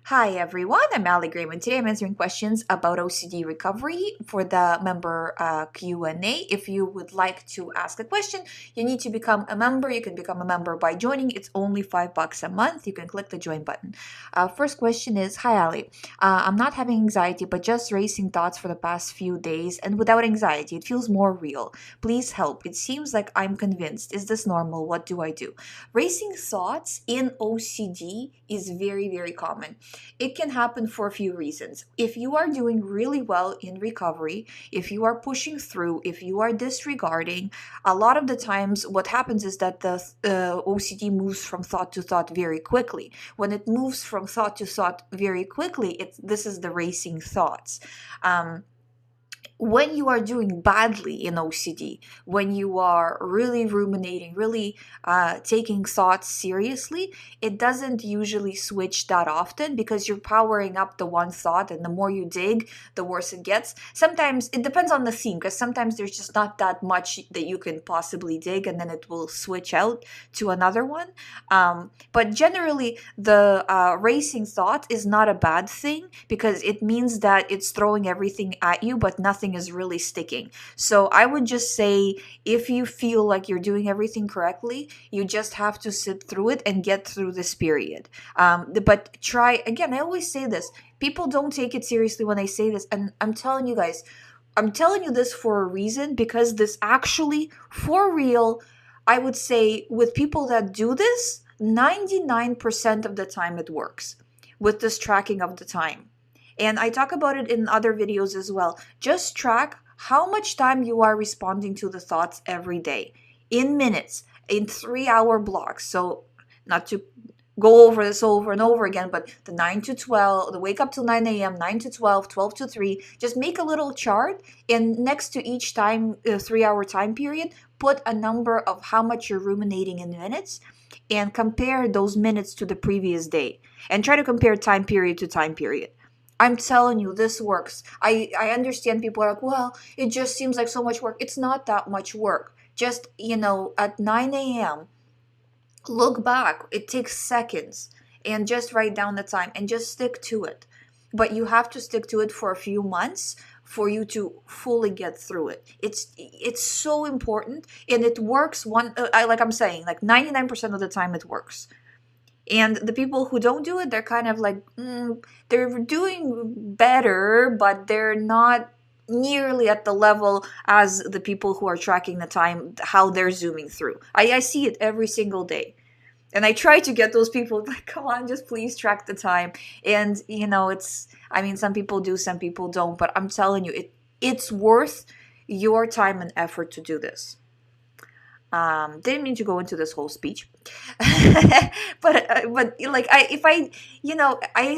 Hi everyone, I'm Ali GREYMOND. Today I'm answering questions about OCD recovery for the member Q&A. If you would like to ask a question, you need to become a member. You can become a member by joining. It's only $5 a month. You can click the join button. First question is, hi Ali, I'm not having anxiety but just racing thoughts for the past few days, and without anxiety it feels more real. Please help. It seems like I'm convinced. Is this normal? What do I do? Racing thoughts in OCD is very, very common. It can happen for a few reasons. If you are doing really well in recovery, if you are pushing through, if you are disregarding, a lot of the times what happens is that the OCD moves from thought to thought very quickly. When it moves from thought to thought very quickly, this is the racing thoughts. When you are doing badly in OCD, when you are really ruminating, really taking thoughts seriously, it doesn't usually switch that often because you're powering up the one thought, and the more you dig, the worse it gets. Sometimes it depends on the theme, because sometimes there's just not that much that you can possibly dig, and then it will switch out to another one. But generally, the racing thought is not a bad thing because it means that it's throwing everything at you, but nothing is really sticking. So I would just say, if you feel like you're doing everything correctly, you just have to sit through it and get through this period. But try again. I always say this. People don't take it seriously when I say this, and I'm telling you guys, I'm telling you this for a reason, because this actually, for real, I would say with people that do this, 99% of the time it works with this tracking of the time. And I talk about it in other videos as well. Just track how much time you are responding to the thoughts every day in minutes, in 3-hour blocks. So, not to go over this over and over again, but the 9 to 12, the wake up till 9 a.m., 9 to 12, 12 to 3, just make a little chart, and next to each time, 3-hour time period, put a number of how much you're ruminating in minutes, and compare those minutes to the previous day. And try to compare time period to time period. I'm telling you, this works. I understand people are like, well, it just seems like so much work. It's not that much work. Just, at 9 a.m., look back. It takes seconds, and just write down the time and just stick to it. But you have to stick to it for a few months for you to fully get through it. It's so important, and it works like I'm saying, like 99% of the time it works. And the people who don't do it, they're kind of like, they're doing better, but they're not nearly at the level as the people who are tracking the time, how they're zooming through. I see it every single day. And I try to get those people like, come on, just please track the time. And, some people do, some people don't, but I'm telling you, it's worth your time and effort to do this. Didn't mean to go into this whole speech, but I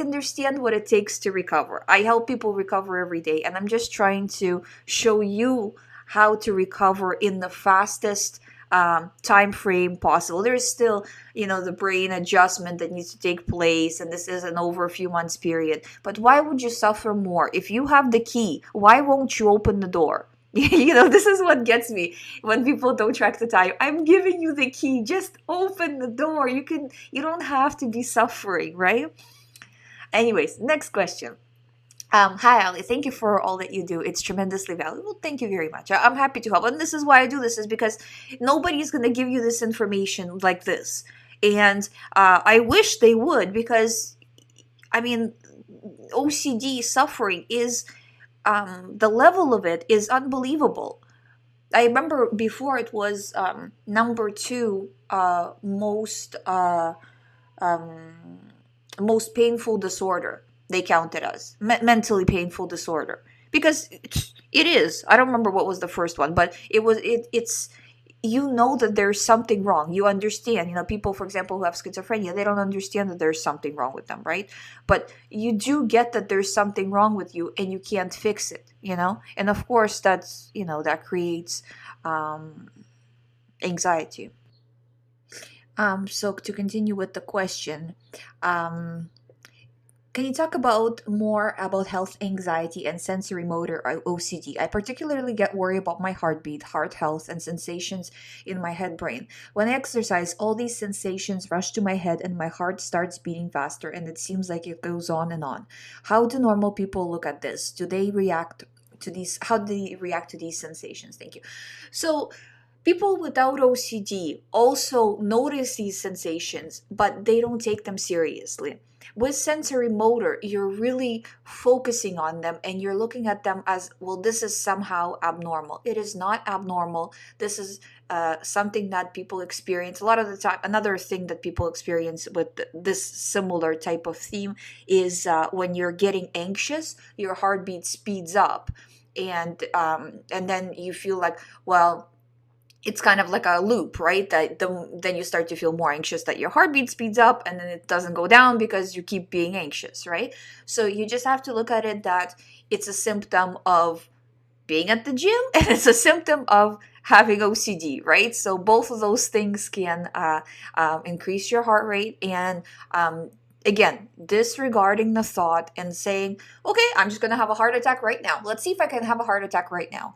understand what it takes to recover. I help people recover every day, and I'm just trying to show you how to recover in the fastest time frame possible. There's still, the brain adjustment that needs to take place, and this is an over a few months period. But why would you suffer more? If you have the key, why won't you open the door? This is what gets me when people don't track the time. I'm giving you the key. Just open the door. You don't have to be suffering, right? Anyways, next question. Hi, Ali. Thank you for all that you do. It's tremendously valuable. Thank you very much. I'm happy to help. And this is why I do this, is because nobody's going to give you this information like this. And I wish they would, because, OCD suffering is... the level of it is unbelievable. I remember before it was number 2 most painful disorder. They counted as mentally painful disorder, because it is. I don't remember what was the first one, but it's that there's something wrong. You understand, people, for example, who have schizophrenia, they don't understand that there's something wrong with them, right? But you do get that there's something wrong with you and you can't fix it, and of course that's, that creates anxiety. So to continue with the question, Can you talk about more about health anxiety and sensory motor or OCD? I particularly get worried about my heartbeat, heart health, and sensations in my head brain. When I exercise, all these sensations rush to my head and my heart starts beating faster, and it seems like it goes on and on. How do normal people look at this? Do they react to these? How do they react to these sensations? Thank you. So, people without OCD also notice these sensations, but they don't take them seriously. With sensory motor, you're really focusing on them and you're looking at them as, well, this is somehow abnormal. It is not abnormal. This is something that people experience a lot of the time. Another thing that people experience with this similar type of theme is when you're getting anxious, your heartbeat speeds up. And then you feel like, well, it's kind of like a loop, right? Then you start to feel more anxious, that your heartbeat speeds up and then it doesn't go down because you keep being anxious, right? So you just have to look at it that it's a symptom of being at the gym and it's a symptom of having OCD, right? So both of those things can increase your heart rate. And again, disregarding the thought and saying, okay, I'm just going to have a heart attack right now. Let's see if I can have a heart attack right now.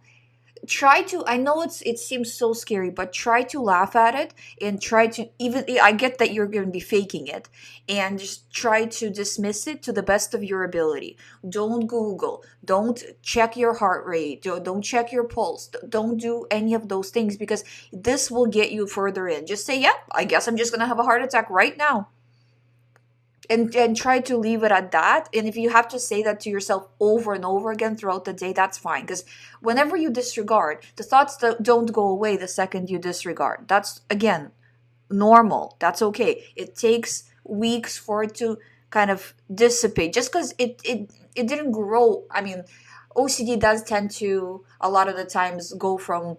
Try to, I know it seems so scary, but try to laugh at it and try to, even, I get that you're going to be faking it, and just try to dismiss it to the best of your ability. Don't Google, don't check your heart rate, don't check your pulse, don't do any of those things, because this will get you further in. Just say, yeah, I guess I'm just going to have a heart attack right now. And try to leave it at that. And if you have to say that to yourself over and over again throughout the day, that's fine. Because whenever you disregard, the thoughts don't go away the second you disregard. That's, again, normal. That's okay. It takes weeks for it to kind of dissipate. Just because it didn't grow. I mean, OCD does tend to, a lot of the times, go from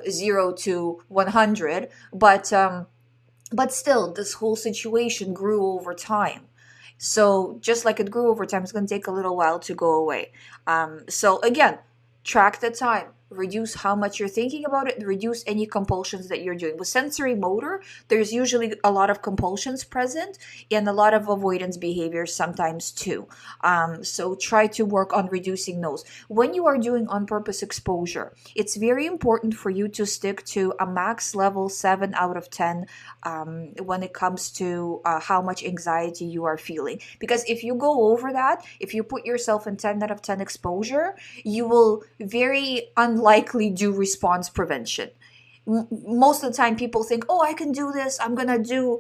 0 to 100. But still, this whole situation grew over time. So just like it grew over time, it's going to take a little while to go away. So again, track the time. Reduce how much you're thinking about it. Reduce any compulsions that you're doing. With sensory motor, there's usually a lot of compulsions present and a lot of avoidance behaviors sometimes too. So try to work on reducing those. When you are doing on-purpose exposure, it's very important for you to stick to a max level 7 out of 10 when it comes to how much anxiety you are feeling. Because if you go over that, if you put yourself in 10 out of 10 exposure, you will very unlikely do response prevention. Most of the time people think, oh, I can do this, I'm gonna do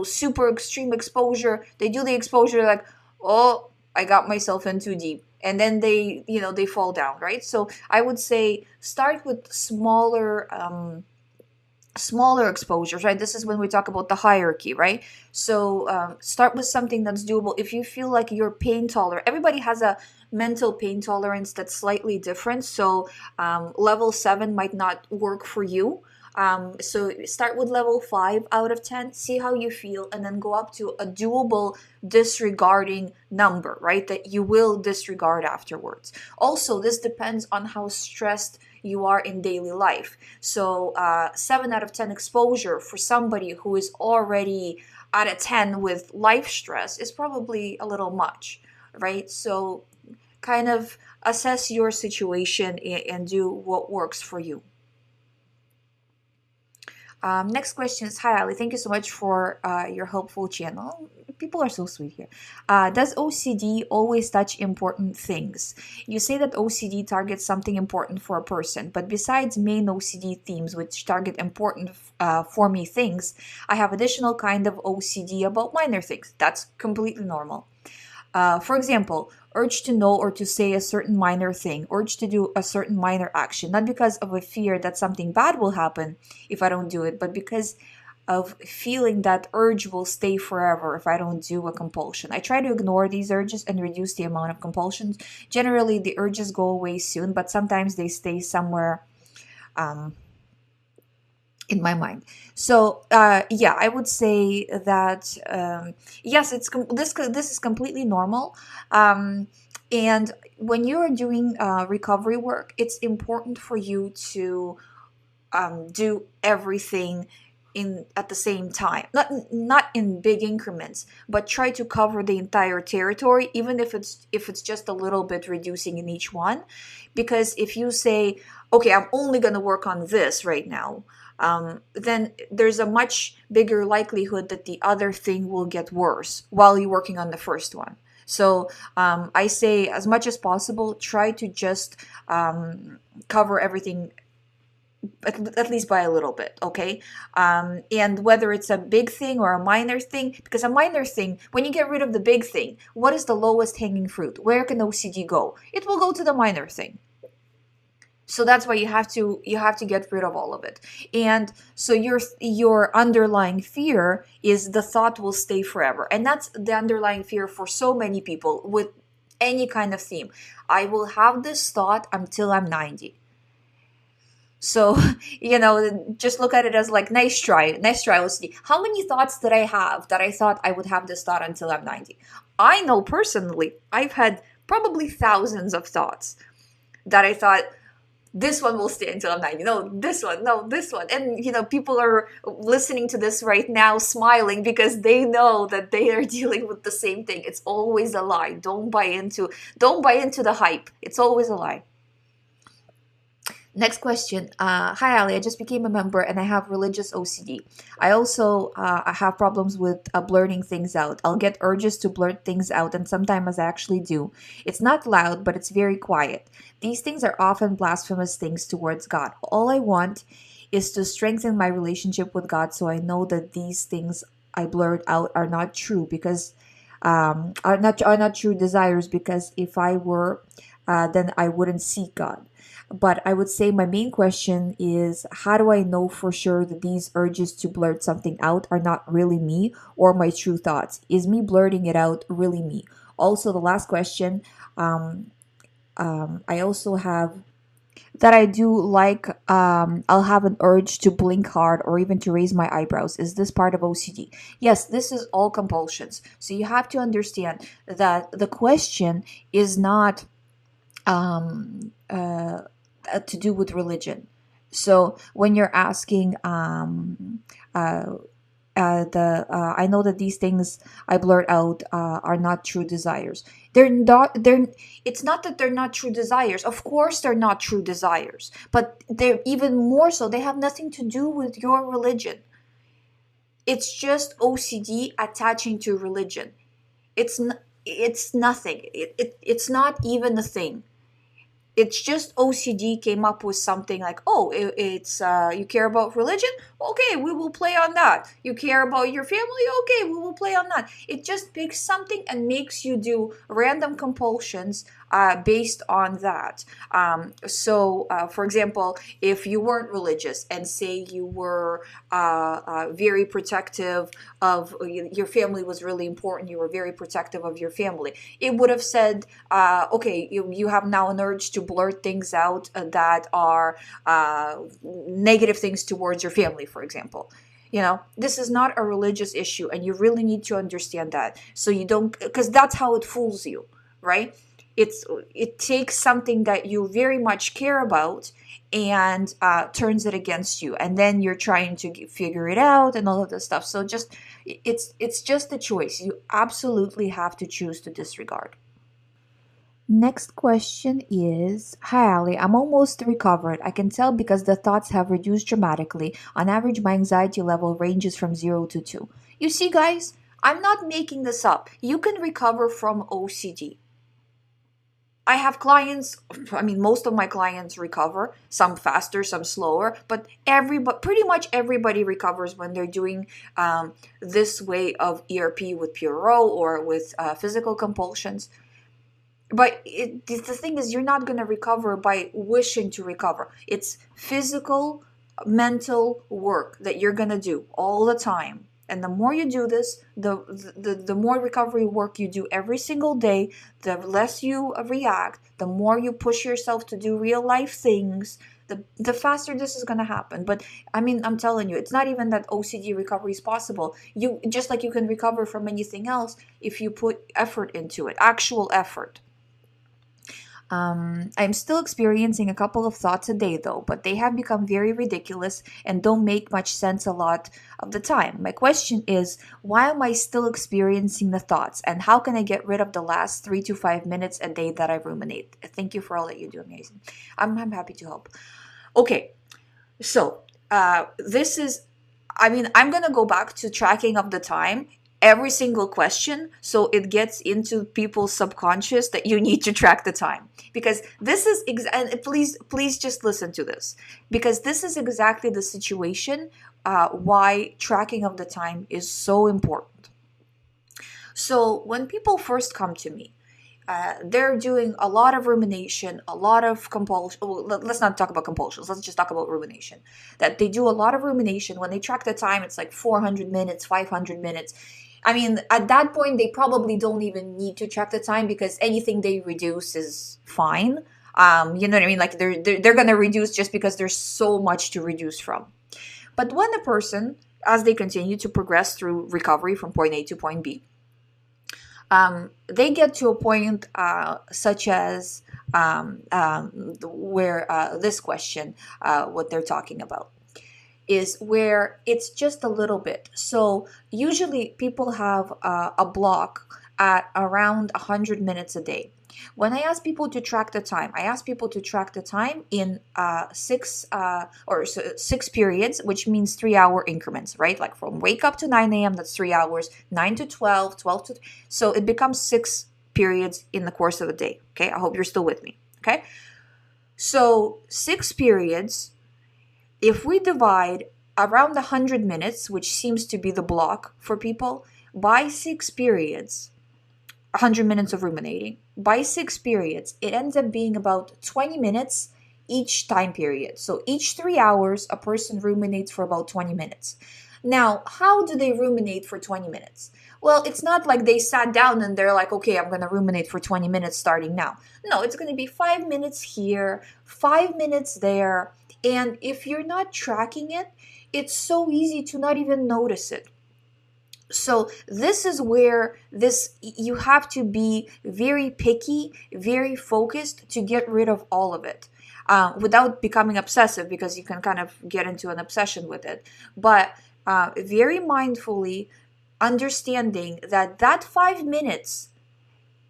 super extreme exposure. They do the exposure, like, oh, I got myself in too deep, and then they fall down, right? So I would say start with smaller exposures, right? This is when we talk about the hierarchy, right? So start with something that's doable. If you feel like you're pain tolerant, everybody has a mental pain tolerance that's slightly different. So level 7 might not work for you. So start with level 5 out of 10, see how you feel, and then go up to a doable disregarding number, right? That you will disregard afterwards. Also, this depends on how stressed you are in daily life. So 7 out of 10 exposure for somebody who is already at a 10 with life stress is probably a little much, right? So kind of assess your situation and do what works for you. Next question is, hi Ali, thank you so much for your helpful channel. People are so sweet here. Does OCD always touch important things? You say that OCD targets something important for a person, but besides main OCD themes which target important for me things, I have additional kind of OCD about minor things. That's completely normal. For example, urge to know or to say a certain minor thing, urge to do a certain minor action, not because of a fear that something bad will happen if I don't do it, but because of feeling that urge will stay forever if I don't do a compulsion. I try to ignore these urges and reduce the amount of compulsions. Generally, the urges go away soon, but sometimes they stay somewhere in my mind. So yeah, I would say that yes, this is completely normal. And when you're doing recovery work, it's important for you to do everything at the same time. Not in big increments, but try to cover the entire territory, even if it's just a little bit reducing in each one. Because if you say, okay, I'm only going to work on this right now, then there's a much bigger likelihood that the other thing will get worse while you're working on the first one. So I say, as much as possible, try to just cover everything at least by a little bit, okay? And whether it's a big thing or a minor thing, because a minor thing, when you get rid of the big thing, what is the lowest hanging fruit? Where can OCD go? It will go to the minor thing. So that's why you have to get rid of all of it. And so your underlying fear is the thought will stay forever. And that's the underlying fear for so many people with any kind of theme. I will have this thought until I'm 90. So, just look at it as like, nice try, OCD. How many thoughts did I have that I thought I would have this thought until I'm 90? I know personally, I've had probably thousands of thoughts that I thought, this one will stay until I'm 90. No, this one. No, this one. And, people are listening to this right now smiling because they know that they are dealing with the same thing. It's always a lie. Don't buy into the hype. It's always a lie. Next question. Hi, Ali. I just became a member and I have religious OCD. I also have problems with blurting things out. I'll get urges to blurt things out, and sometimes I actually do. It's not loud, but it's very quiet. These things are often blasphemous things towards God. All I want is to strengthen my relationship with God, so I know that these things I blurt out are not true, because are not true desires. Because if I were, then I wouldn't seek God. But I would say my main question is, how do I know for sure that these urges to blurt something out are not really me or my true thoughts? Is me blurting it out really me? Also, the last question, I also have that I do like, I'll have an urge to blink hard or even to raise my eyebrows. Is this part of OCD? Yes, this is all compulsions. So you have to understand that the question is not to do with religion. So when you're asking, I know that these things I blurt out are not true desires. It's not that they're not true desires. Of course they're not true desires, but they're even more so. They have nothing to do with your religion. It's just OCD attaching to religion. It's nothing. It's not even a thing. It's just OCD came up with something like, oh, it's you care about religion? Okay, we will play on that. You care about your family? Okay, we will play on that. It just picks something and makes you do random compulsions based on that. So, for example, if you weren't religious and say you were very protective of your family, was really important, you were very protective of your family, it would have said, okay, you have now an urge to blurt things out that are negative things towards your family, for example. This is not a religious issue, and you really need to understand that. So you don't, because that's how it fools you, right? It takes something that you very much care about and turns it against you, and then you're trying to figure it out and all of this stuff. So it's just a choice. You absolutely have to choose to disregard. Next question is, hi Ali, I'm almost recovered. I can tell because the thoughts have reduced dramatically. On average, my anxiety level ranges from 0 to 2. You see, guys, I'm not making this up. You can recover from OCD. I have clients, most of my clients recover, some faster, some slower, but pretty much everybody recovers when they're doing this way of ERP with PUREO or with physical compulsions. But the thing is, you're not going to recover by wishing to recover. It's physical, mental work that you're going to do all the time. And the more you do this, the more recovery work you do every single day, the less you react, the more you push yourself to do real life things, the faster this is going to happen. But I'm telling you, it's not even that OCD recovery is possible. You just like you can recover from anything else if you put effort into it, actual effort. I'm still experiencing a couple of thoughts a day though, but they have become very ridiculous and don't make much sense a lot of the time. My question is, why am I still experiencing the thoughts, and how can I get rid of the last 3 to 5 minutes a day that I ruminate? Thank you for all that you do. Amazing. I'm happy to help. Okay, so this is, I mean, I'm going to go back to tracking of the time every single question, so it gets into people's subconscious that you need to track the time, because this is and please just listen to this, because this is exactly the situation why tracking of the time is so important. So when people first come to me, they're doing a lot of rumination, a lot of compulsion. Well, let's not talk about compulsions. Let's just talk about rumination. That they do a lot of rumination. When they track the time, it's like 400 minutes, 500 minutes. I mean, at that point, they probably don't even need to track the time, because anything they reduce is fine. You know what I mean? Like they're gonna reduce just because there's so much to reduce from. But when a person, as they continue to progress through recovery from point A to point B, they get to a point such as where this question, what they're talking about, is where it's just a little bit. So usually people have a block at around 100 minutes a day. When I ask people to track the time, I ask people to track the time in six periods, which means 3 hour increments, right? Like from wake up to 9 a.m., that's 3 hours, 9 to 12, 12 to... So it becomes 6 periods in the course of a day, okay? I hope you're still with me, okay? So 6 periods, if we divide around 100 minutes, which seems to be the block for people, by 6 periods, 100 minutes of ruminating, by 6 periods, it ends up being about 20 minutes each time period. So each 3 hours, a person ruminates for about 20 minutes. Now, how do they ruminate for 20 minutes? Well, it's not like they sat down and they're like, okay, I'm going to ruminate for 20 minutes starting now. No, it's going to be 5 minutes here, 5 minutes there. And if you're not tracking it, it's so easy to not even notice it. So this is where you have to be very picky, very focused to get rid of all of it, without becoming obsessive, because you can kind of get into an obsession with it. But very mindfully understanding that 5 minutes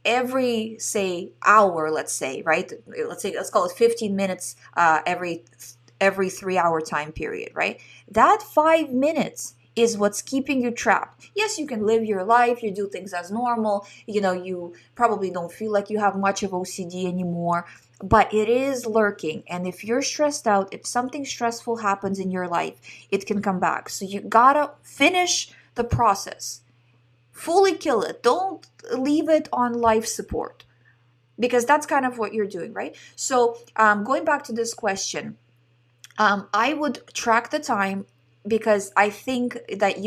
every, say, hour, let's say, right? Let's call it 15 minutes every 3 hour time period, right? That 5 minutes is what's keeping you trapped. Yes, you can live your life, you do things as normal, you probably don't feel like you have much of OCD anymore, but it is lurking. And if you're stressed out, if something stressful happens in your life, it can come back. So you gotta finish the process. Fully kill it. Don't leave it on life support, because that's kind of what you're doing, right? So going back to this question, I would track the time, because I think that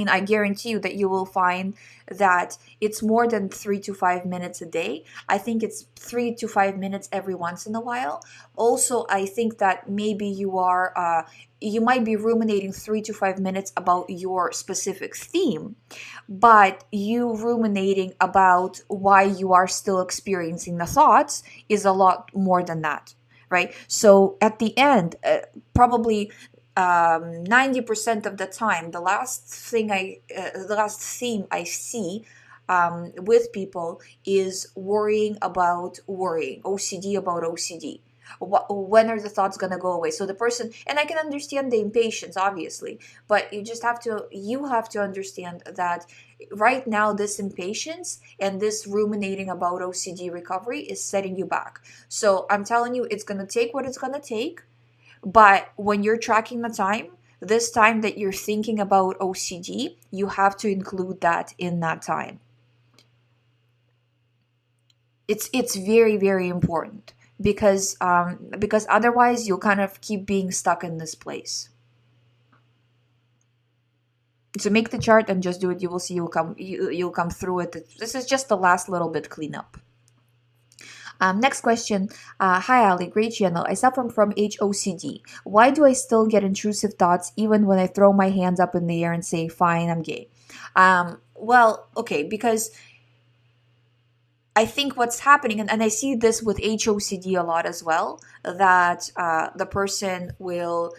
I guarantee you that you will find that it's more than 3 to 5 minutes a day. I think it's 3 to 5 minutes every once in a while. Also, I think that maybe you might be ruminating 3 to 5 minutes about your specific theme, but you ruminating about why you are still experiencing the thoughts is a lot more than that, right? So at the end, probably 90% of the time, the last theme I see with people is worrying about worrying, OCD about OCD. When are the thoughts going to go away? So the person, and I can understand the impatience, obviously, but you have to understand that right now this impatience and this ruminating about OCD recovery is setting you back. So I'm telling you, it's going to take what it's going to take. But when you're tracking the time, this time that you're thinking about OCD, you have to include that in that time. It's very, very important, because otherwise you'll kind of keep being stuck in this place. So make the chart and just do it. You will see you'll come through it. This is just the last little bit cleanup. Next question. Hi, Ali. Great channel. I suffer from HOCD. Why do I still get intrusive thoughts even when I throw my hands up in the air and say, fine, I'm gay? Well, okay, because I think what's happening, and I see this with HOCD a lot as well, that the person will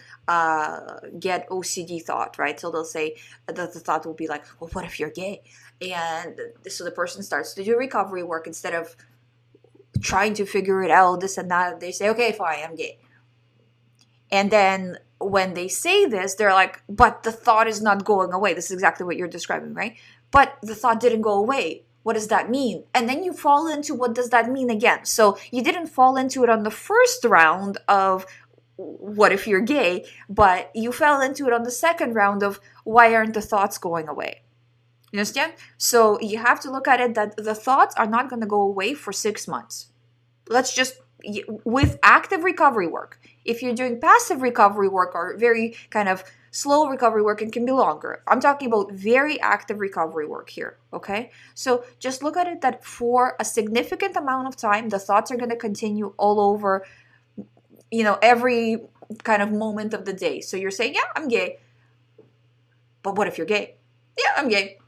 get OCD thought, right? So they'll say that the thought will be like, well, what if you're gay? And so the person starts to do recovery work instead of trying to figure it out, this and that. They say, okay, fine, I'm gay. And then when they say this, they're like, but the thought is not going away. This is exactly what you're describing, right? But the thought didn't go away. What does that mean? And then you fall into what does that mean again? So you didn't fall into it on the first round of what if you're gay, but you fell into it on the second round of why aren't the thoughts going away? You understand? So you have to look at it that the thoughts are not going to go away for 6 months. Let's just, with active recovery work, if you're doing passive recovery work or very kind of slow recovery work, it can be longer. I'm talking about very active recovery work here, okay? So just look at it that for a significant amount of time, the thoughts are going to continue all over, every kind of moment of the day. So you're saying, yeah, I'm gay. But what if you're gay? Yeah, I'm gay.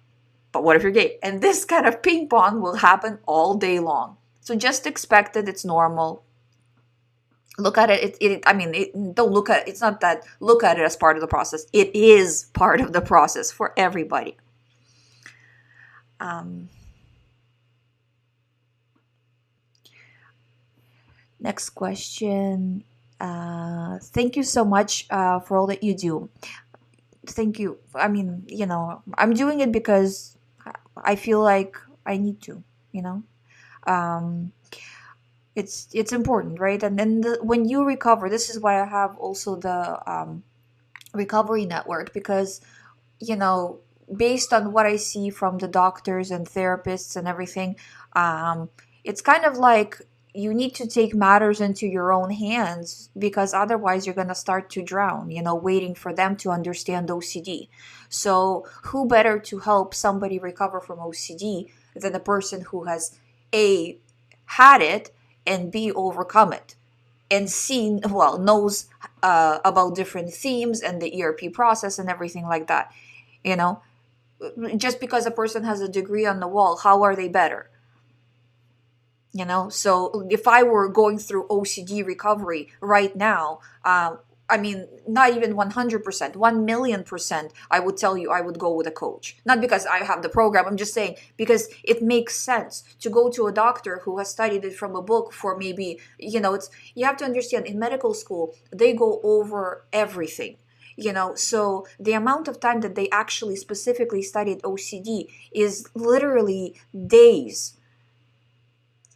But what if you're gay? And this kind of ping pong will happen all day long. So just expect it. It's normal. Look at it. Don't look at it. It's not that look at it as part of the process. It is part of the process for everybody. Next question. Thank you so much for all that you do. Thank you. I'm doing it because I feel like I need to, it's important, right? And then when you recover, this is why I have also the recovery network, because based on what I see from the doctors and therapists and everything, it's kind of like you need to take matters into your own hands, because otherwise you're going to start to drown, waiting for them to understand OCD. So who better to help somebody recover from OCD than a person who has A, had it, and B, overcome it, and knows about different themes and the ERP process and everything like that. Just because a person has a degree on the wall, how are they better? So if I were going through OCD recovery right now, not even 100%, 1,000,000%, I would tell you I would go with a coach. Not because I have the program, I'm just saying because it makes sense to go to a doctor who has studied it from a book for maybe, you have to understand, in medical school, they go over everything. So the amount of time that they actually specifically studied OCD is literally days.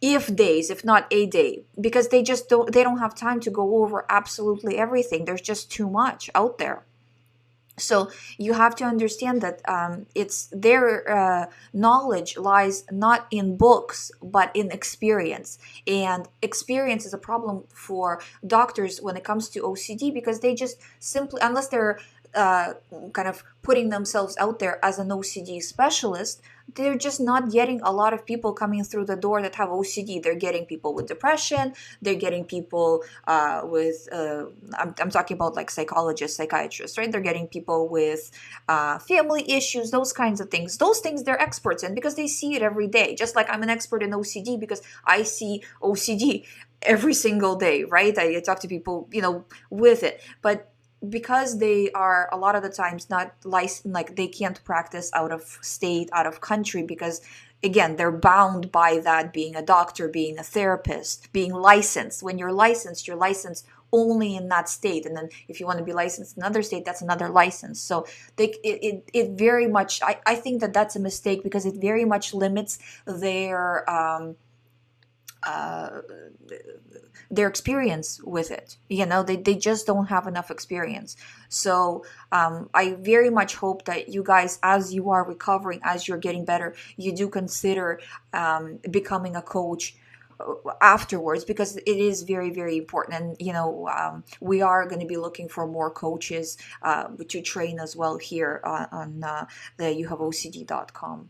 If not a day, because they don't have time to go over absolutely everything. There's just too much out there. So you have to understand that it's their knowledge lies not in books but in experience, and experience is a problem for doctors when it comes to OCD, because they just simply, unless they're kind of putting themselves out there as an OCD specialist, they're just not getting a lot of people coming through the door that have OCD. They're getting people with depression. They're getting people with, I'm talking about like psychologists, psychiatrists, right? They're getting people with family issues, those kinds of things. Those things they're experts in because they see it every day. Just like I'm an expert in OCD because I see OCD every single day, right? I talk to people, with it. But because they are a lot of the times not licensed, like they can't practice out of state, out of country, because again, they're bound by that, being a doctor, being a therapist, being licensed. When you're licensed only in that state. And then if you want to be licensed in another state, that's another license. So it very much, I think that's a mistake, because it very much limits their experience with it. They just don't have enough experience. So I very much hope that you guys, as you are recovering, as you're getting better, you do consider becoming a coach afterwards, because it is very, very important. And we are going to be looking for more coaches to train as well here on the youhaveocd.com.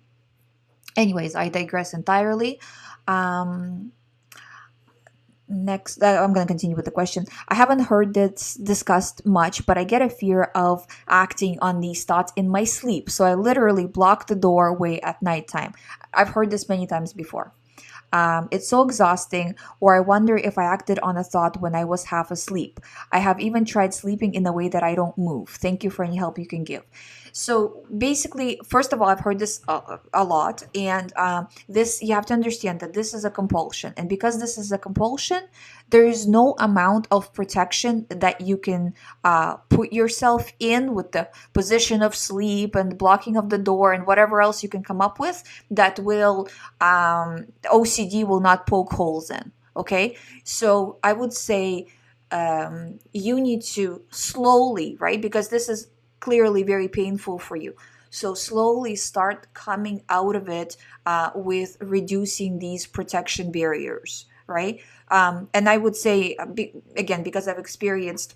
Anyways, I digress entirely. Next, I'm going to continue with the question. I haven't heard this discussed much, but I get a fear of acting on these thoughts in my sleep. So I literally block the doorway at nighttime. I've heard this many times before. It's so exhausting, or I wonder if I acted on a thought when I was half asleep. I have even tried sleeping in a way that I don't move. Thank you for any help you can give. So basically, first of all, I've heard this a lot, and this, you have to understand that this is a compulsion, and because this is a compulsion, there is no amount of protection that you can put yourself in with the position of sleep and blocking of the door and whatever else you can come up with that will OCD will not poke holes in. Okay, so I would say you need to slowly, right? Because this is clearly very painful for you. So slowly start coming out of it with reducing these protection barriers, right? And I would say, again, because I've experienced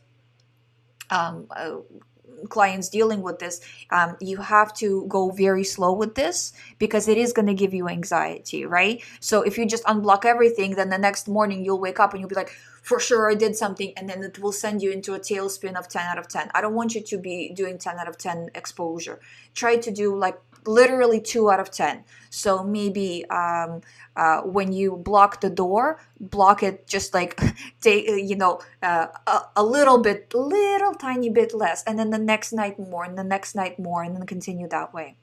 clients dealing with this, you have to go very slow with this because it is going to give you anxiety, right? So if you just unblock everything, then the next morning you'll wake up and you'll be like, for sure I did something, and then it will send you into a tailspin of 10 out of 10. I don't want you to be doing 10 out of 10 exposure. Try to do like literally 2 out of 10. So maybe when you block the door, block it just like a little tiny bit less, and then the next night more, and the next night more, and then continue that way.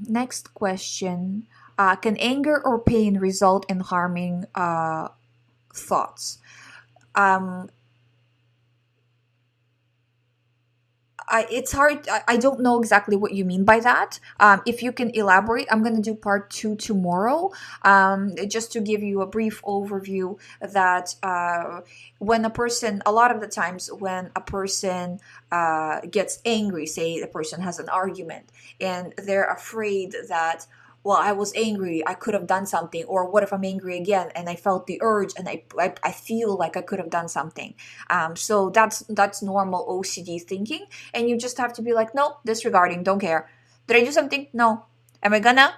Next question. Can anger or pain result in harming thoughts? It's hard. I don't know exactly what you mean by that. If you can elaborate, I'm going to do part 2 tomorrow. Just to give you a brief overview that when a lot of the times when a person gets angry, say the person has an argument and they're afraid that, well, I was angry, I could have done something, or what if I'm angry again and I felt the urge and I feel like I could have done something. So that's normal OCD thinking, and you just have to be like, no, disregarding, don't care. Did I do something? No. Am I gonna?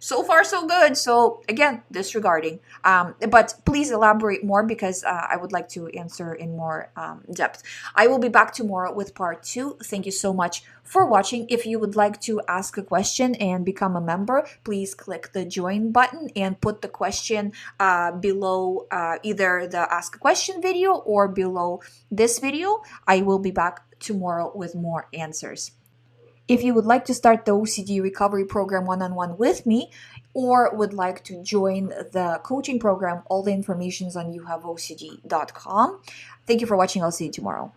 So far so good. So again, disregarding. But please elaborate more because I would like to answer in more depth. I will be back tomorrow with part 2. Thank you so much for watching. If you would like to ask a question and become a member, please click the join button and put the question below either the ask a question video or below this video. I will be back tomorrow with more answers. If you would like to start the OCD recovery program one-on-one with me, or would like to join the coaching program, all the information is on youhaveocd.com. Thank you for watching. I'll see you tomorrow.